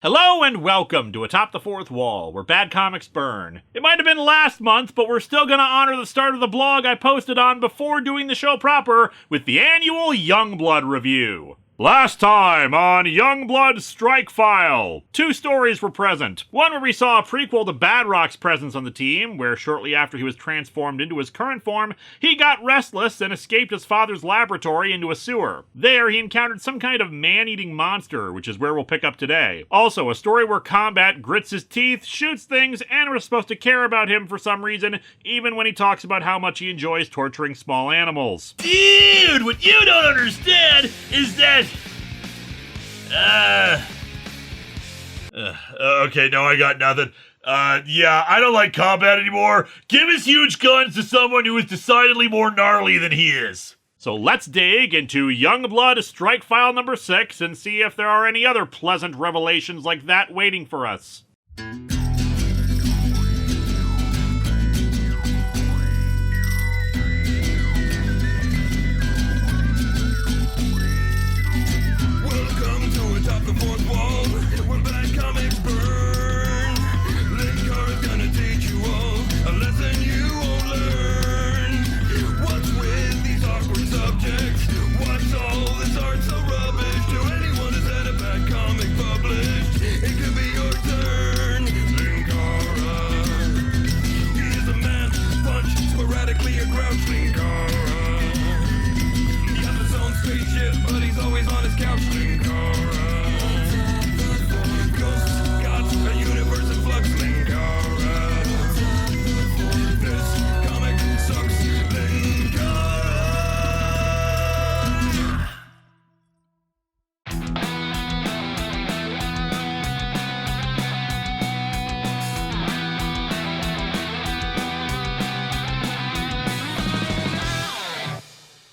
Hello and welcome to Atop the Fourth Wall, where bad comics burn. It might have been last month, but we're still gonna honor the start of the blog I posted on before doing the show proper with the annual Youngblood review. Last time on Youngblood Strikefile, two stories were present. One where we saw a prequel to Badrock's presence on the team, where shortly after he was transformed into his current form, he got restless and escaped his father's laboratory into a sewer. There, he encountered some kind of man-eating monster, which is where we'll pick up today. Also, a story where Combat grits his teeth, shoots things, and we're supposed to care about him for some reason, even when he talks about how much he enjoys torturing small animals. Dude, what you don't understand is that okay, no, I got nothing. Yeah, I don't like Combat anymore. Give his huge guns to someone who is decidedly more gnarly than he is. So let's dig into Youngblood Strikefile number 6 and see if there are any other pleasant revelations like that waiting for us. Atop the fourth wall, where bad comics burn. Linkara's gonna teach you all a lesson you won't learn. What's with these awkward subjects? What's all this art so rubbish? To anyone who's had a bad comic published, it could be your turn. Linkara, he is a man, punch, sporadically a grouch. Linkara, he has his own spaceship, but he's always on his couch. Linkara.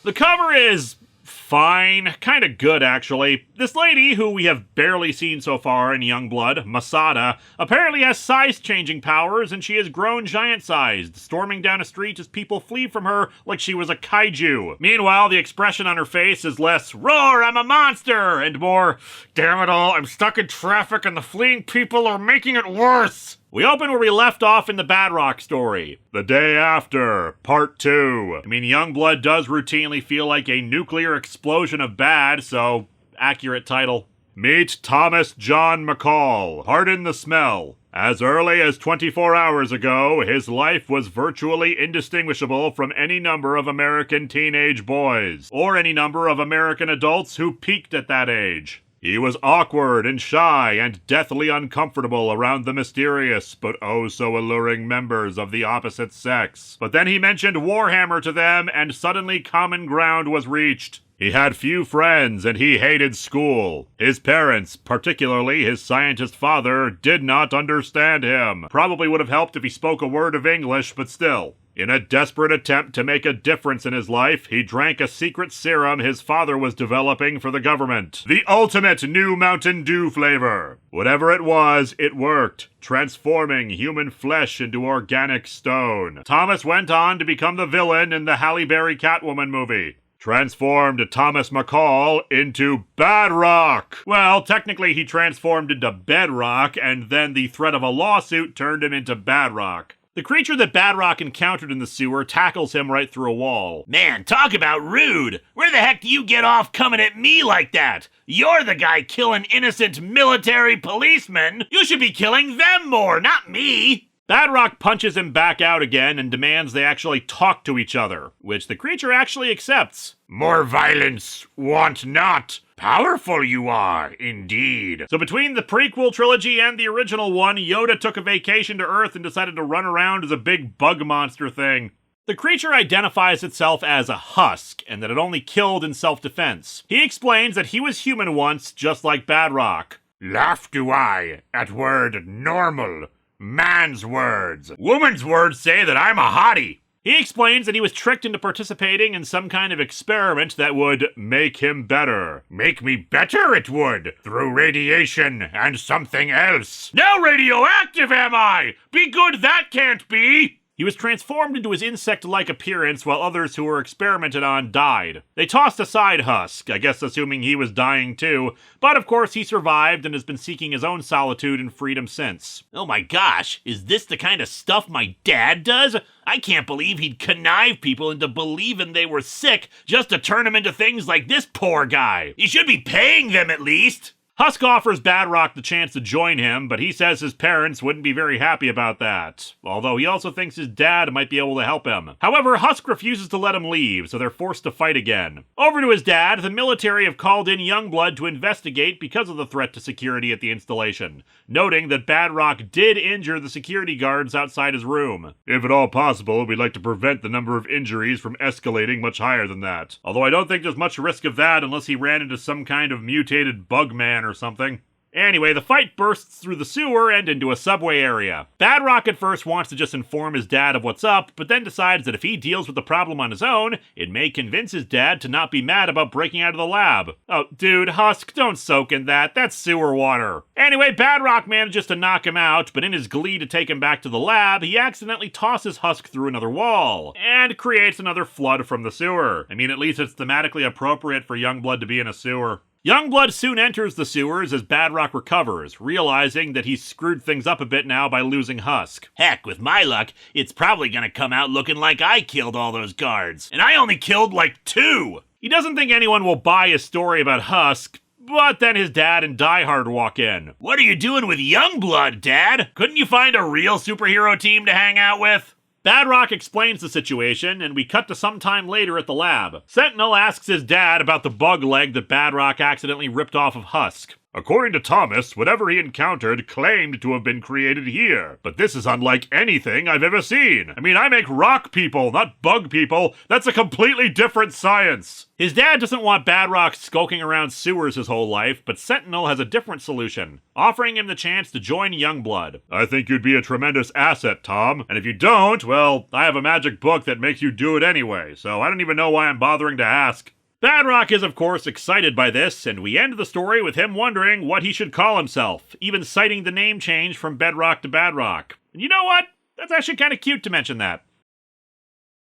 The cover is fine, kind of good actually. This lady, who we have barely seen so far in Youngblood, Masada, apparently has size-changing powers and she has grown giant-sized, storming down a street as people flee from her like she was a kaiju. Meanwhile, the expression on her face is less, "Roar, I'm a monster!" and more, "Damn it all, I'm stuck in traffic and the fleeing people are making it worse!" We open where we left off in the Badrock story. The Day After, Part 2. I mean, Youngblood does routinely feel like a nuclear explosion of bad, so accurate title. Meet Thomas John McCall. Pardon the smell. As early as 24 hours ago, his life was virtually indistinguishable from any number of American teenage boys, or any number of American adults who peaked at that age. He was awkward and shy and deathly uncomfortable around the mysterious but oh so alluring members of the opposite sex. But then he mentioned Warhammer to them and suddenly common ground was reached. He had few friends and he hated school. His parents, particularly his scientist father, did not understand him. Probably would have helped if he spoke a word of English, but still. In a desperate attempt to make a difference in his life, he drank a secret serum his father was developing for the government. The ultimate new Mountain Dew flavor. Whatever it was, it worked, transforming human flesh into organic stone. Thomas went on to become the villain in the Halle Berry Catwoman movie. Transformed Thomas McCall into Badrock. Well, technically he transformed into Bedrock, and then the threat of a lawsuit turned him into Badrock. The creature that Badrock encountered in the sewer tackles him right through a wall. Man, talk about rude. Where the heck do you get off coming at me like that? You're the guy killing innocent military policemen. You should be killing them more, not me. Badrock punches him back out again and demands they actually talk to each other, which the creature actually accepts. More violence, want not. Powerful you are, indeed. So between the prequel trilogy and the original one, Yoda took a vacation to Earth and decided to run around as a big bug monster thing. The creature identifies itself as a husk, and that it only killed in self-defense. He explains that he was human once, just like Badrock. Laugh do I, at word normal. Man's words. Woman's words say that I'm a hottie. He explains that he was tricked into participating in some kind of experiment that would make him better. Make me better it would, through radiation and something else. Now radioactive am I! Be good that can't be! He was transformed into his insect-like appearance while others who were experimented on died. They tossed aside Husk, I guess assuming he was dying too, but of course he survived and has been seeking his own solitude and freedom since. Oh my gosh, is this the kind of stuff my dad does? I can't believe he'd connive people into believing they were sick just to turn them into things like this poor guy. You should be paying them at least. Husk offers Badrock the chance to join him, but he says his parents wouldn't be very happy about that, although he also thinks his dad might be able to help him. However, Husk refuses to let him leave, so they're forced to fight again. Over to his dad, the military have called in Youngblood to investigate because of the threat to security at the installation, noting that Badrock did injure the security guards outside his room. If at all possible, we'd like to prevent the number of injuries from escalating much higher than that, although I don't think there's much risk of that unless he ran into some kind of mutated bug man or something. Anyway, the fight bursts through the sewer and into a subway area. Badrock at first wants to just inform his dad of what's up, but then decides that if he deals with the problem on his own, it may convince his dad to not be mad about breaking out of the lab. Oh, dude, Husk, don't soak in that. That's sewer water. Anyway, Badrock manages to knock him out, but in his glee to take him back to the lab, he accidentally tosses Husk through another wall, and creates another flood from the sewer. I mean, at least it's thematically appropriate for Youngblood to be in a sewer. Youngblood soon enters the sewers as Badrock recovers, realizing that he's screwed things up a bit now by losing Husk. Heck, with my luck, it's probably gonna come out looking like I killed all those guards. And I only killed like 2! He doesn't think anyone will buy his story about Husk, but then his dad and Die Hard walk in. What are you doing with Youngblood, Dad? Couldn't you find a real superhero team to hang out with? Badrock explains the situation, and we cut to some time later at the lab. Sentinel asks his dad about the bug leg that Badrock accidentally ripped off of Husk. According to Thomas, whatever he encountered claimed to have been created here. But this is unlike anything I've ever seen. I mean, I make rock people, not bug people. That's a completely different science. His dad doesn't want Badrock skulking around sewers his whole life, but Sentinel has a different solution, offering him the chance to join Youngblood. I think you'd be a tremendous asset, Tom. And if you don't, well, I have a magic book that makes you do it anyway, so I don't even know why I'm bothering to ask. Badrock is, of course, excited by this, and we end the story with him wondering what he should call himself, even citing the name change from Bedrock to Badrock. And you know what? That's actually kind of cute to mention that.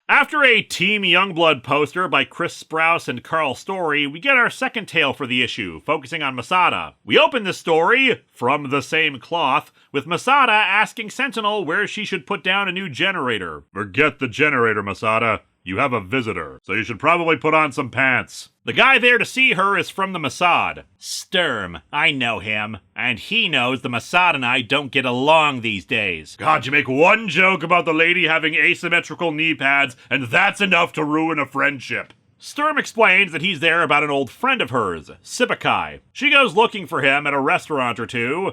After a Team Youngblood poster by Chris Sprouse and Carl Story, we get our second tale for the issue, focusing on Masada. We open this story, from the same cloth, with Masada asking Sentinel where she should put down a new generator. Forget the generator, Masada. You have a visitor, so you should probably put on some pants. The guy there to see her is from the Mossad. Sturm, I know him, and he knows the Mossad and I don't get along these days. God, you make one joke about the lady having asymmetrical knee pads, and that's enough to ruin a friendship. Sturm explains that he's there about an old friend of hers, Sibakai. She goes looking for him at a restaurant or two,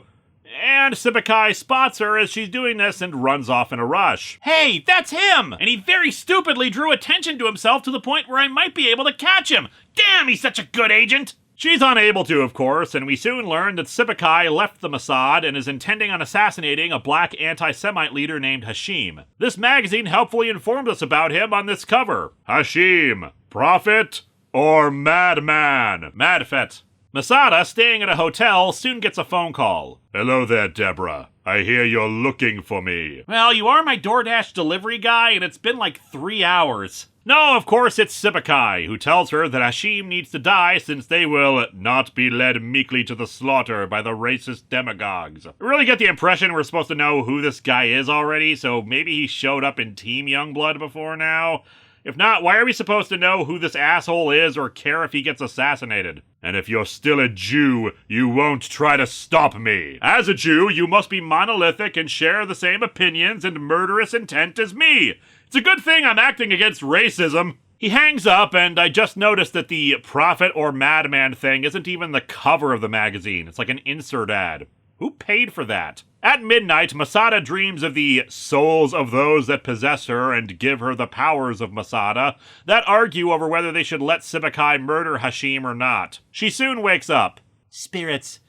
and Sibakai spots her as she's doing this and runs off in a rush. Hey, that's him! And he very stupidly drew attention to himself to the point where I might be able to catch him. Damn, he's such a good agent! She's unable to, of course, and we soon learn that Sibakai left the Mossad and is intending on assassinating a black anti-Semite leader named Hashim. This magazine helpfully informed us about him on this cover. Hashim, prophet or madman? Madfet. Masada, staying at a hotel, soon gets a phone call. Hello there, Deborah. I hear you're looking for me. Well, you are my DoorDash delivery guy, and it's been like 3 hours. No, of course it's Sibakai, who tells her that Hashim needs to die since they will not be led meekly to the slaughter by the racist demagogues. I really get the impression we're supposed to know who this guy is already, so maybe he showed up in Team Youngblood before now? If not, why are we supposed to know who this asshole is or care if he gets assassinated? And if you're still a Jew, you won't try to stop me. As a Jew, you must be monolithic and share the same opinions and murderous intent as me. It's a good thing I'm acting against racism. He hangs up, and I just noticed that the prophet or madman thing isn't even the cover of the magazine. It's like an insert ad. Who paid for that? At midnight, Masada dreams of the souls of those that possess her and give her the powers of Masada that argue over whether they should let Sibakai murder Hashim or not. She soon wakes up. Spirits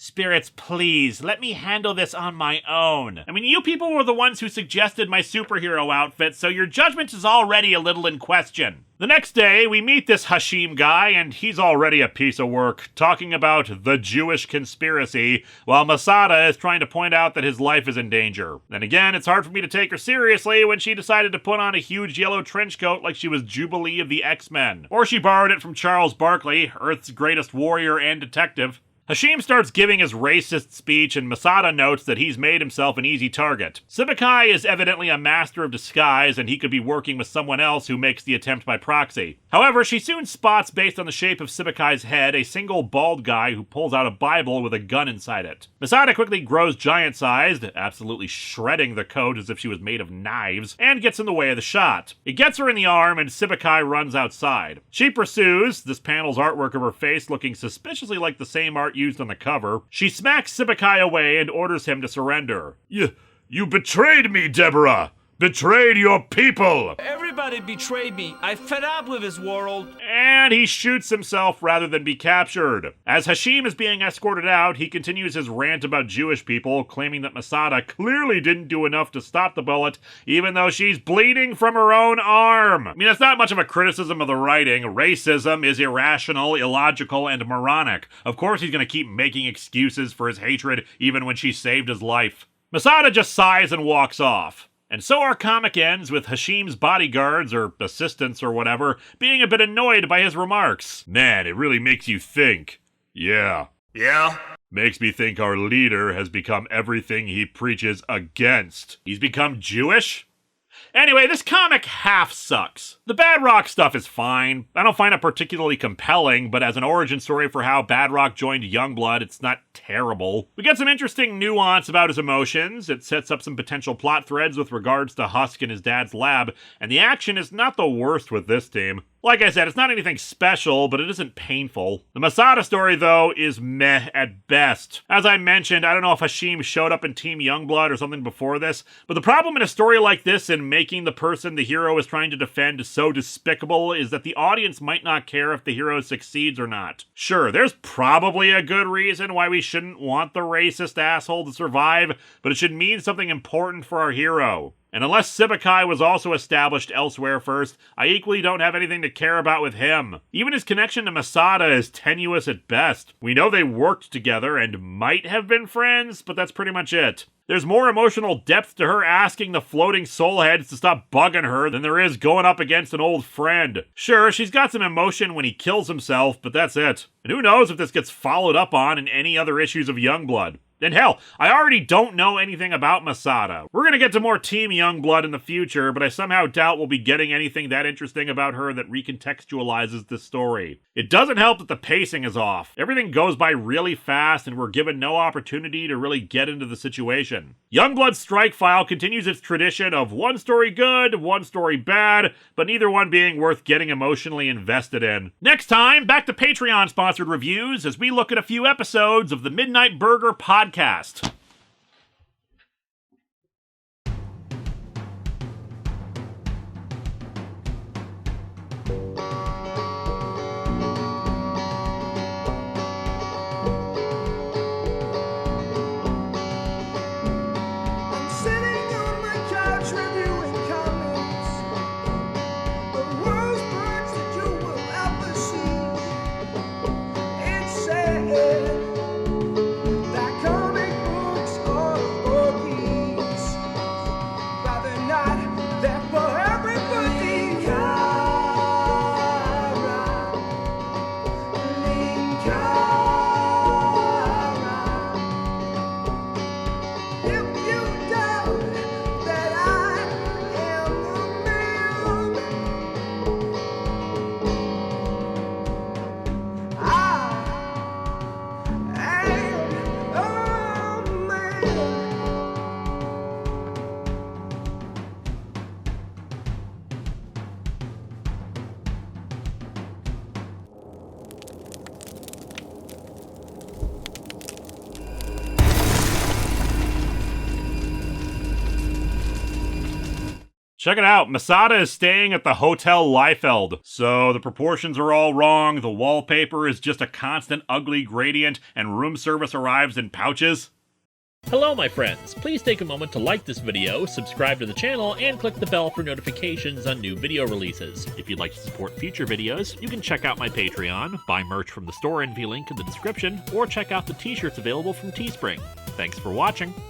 Spirits, please, let me handle this on my own. I mean, you people were the ones who suggested my superhero outfit, so your judgment is already a little in question. The next day, we meet this Hashim guy, and he's already a piece of work, talking about the Jewish conspiracy, while Masada is trying to point out that his life is in danger. Then again, it's hard for me to take her seriously when she decided to put on a huge yellow trench coat like she was Jubilee of the X-Men. Or she borrowed it from Charles Barkley, Earth's greatest warrior and detective. Hashim starts giving his racist speech, and Masada notes that he's made himself an easy target. Sibakai is evidently a master of disguise, and he could be working with someone else who makes the attempt by proxy. However, she soon spots, based on the shape of Sibakai's head, a single bald guy who pulls out a Bible with a gun inside it. Masada quickly grows giant-sized, absolutely shredding the coat as if she was made of knives, and gets in the way of the shot. It gets her in the arm, and Sibakai runs outside. She pursues, this panel's artwork of her face looking suspiciously like the same art used on the cover. She smacks Sibakai away and orders him to surrender. You betrayed me, Deborah! Betrayed your people! Everybody betrayed me. I fed up with this world. And he shoots himself rather than be captured. As Hashim is being escorted out, he continues his rant about Jewish people, claiming that Masada clearly didn't do enough to stop the bullet, even though she's bleeding from her own arm. I mean, it's not much of a criticism of the writing. Racism is irrational, illogical, and moronic. Of course he's going to keep making excuses for his hatred, even when she saved his life. Masada just sighs and walks off. And so our comic ends with Hashim's bodyguards, or assistants or whatever, being a bit annoyed by his remarks. Man, it really makes you think. Yeah. Yeah? Makes me think our leader has become everything he preaches against. He's become Jewish? Anyway, this comic half sucks. The Badrock stuff is fine. I don't find it particularly compelling, but as an origin story for how Badrock joined Youngblood, it's not terrible. We get some interesting nuance about his emotions. It sets up some potential plot threads with regards to Husk and his dad's lab, and the action is not the worst with this team. Like I said, it's not anything special, but it isn't painful. The Masada story, though, is meh at best. As I mentioned, I don't know if Hashim showed up in Team Youngblood or something before this, but the problem in a story like this in making the person the hero is trying to defend so despicable is that the audience might not care if the hero succeeds or not. Sure, there's probably a good reason why we shouldn't want the racist asshole to survive, but it should mean something important for our hero. And unless Sibakai was also established elsewhere first, I equally don't have anything to care about with him. Even his connection to Masada is tenuous at best. We know they worked together and might have been friends, but that's pretty much it. There's more emotional depth to her asking the floating soulheads to stop bugging her than there is going up against an old friend. Sure, she's got some emotion when he kills himself, but that's it. And who knows if this gets followed up on in any other issues of Youngblood. And hell, I already don't know anything about Masada. We're gonna get to more Team Youngblood in the future, but I somehow doubt we'll be getting anything that interesting about her that recontextualizes this story. It doesn't help that the pacing is off. Everything goes by really fast, and we're given no opportunity to really get into the situation. Youngblood's Strikefile continues its tradition of one story good, one story bad, but neither one being worth getting emotionally invested in. Next time, back to Patreon-sponsored reviews as we look at a few episodes of the Midnight Burger podcast. I'm sitting on my couch reviewing comics, the worst parts that you will ever see. It's sad that comic book Check it out, Masada is staying at the Hotel Liefeld. So the proportions are all wrong, the wallpaper is just a constant ugly gradient, and room service arrives in pouches. Hello my friends, please take a moment to like this video, subscribe to the channel, and click the bell for notifications on new video releases. If you'd like to support future videos, you can check out my Patreon, buy merch from the store NV link in the description, or check out the t-shirts available from Teespring. Thanks for watching!